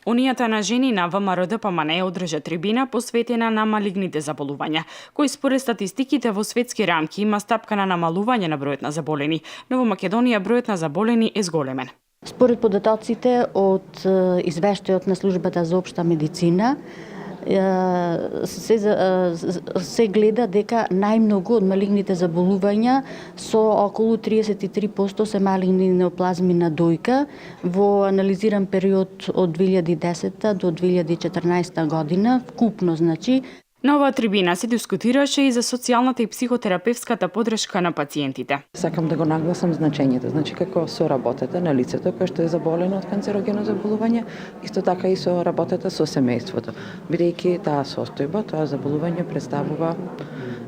Унијата на жени на ВМРО-ДПМНЕ одржа трибина посветена на малигните заболувања, кој според статистиките во светски рамки има стапка на намалување на бројот на заболени, но во Македонија бројот на заболени е зголемен. Според податоците од извештајот на службата за општа медицина, се гледа дека најмногу од малигните заболувања со околу 33% се малигни неоплазми на дојка во анализиран период од 2010 до 2014 година, вкупно значи. На оваа трибина се дискутираше и за социјалната и психотерапевската поддршка на пациентите. Сакам да го нагласам значењето, значи како со работата на лицето кое што е заболено од канцерогено заболување, исто така и со работата со семејството, бидејќи таа состојба, тоа заболување представува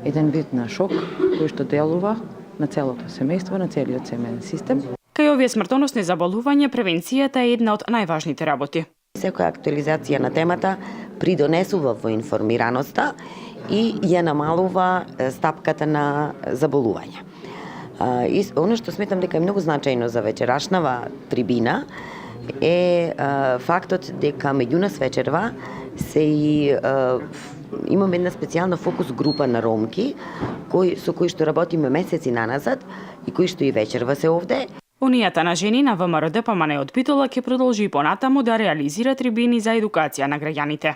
еден вид на шок кој што делува на целото семејство, на целиот семеен систем. Кај овие смртоносни заболувања превенцијата е една од најважните работи. Секоја актуализација на темата придонесува во информираноста и ја намалува стапката на заболување. И оно што сметам дека е многу значајно за вечерашнава трибина е фактот дека меѓу нас вечерва се и имаме една специјална фокус група на ромки со кои што работиме месеци наназад и кои што и вечерва се овде. Унијата на жени на ВМРО-ДПМНЕ од Битола ќе продолжи и понатаму да реализира трибини за едукација на граѓаните.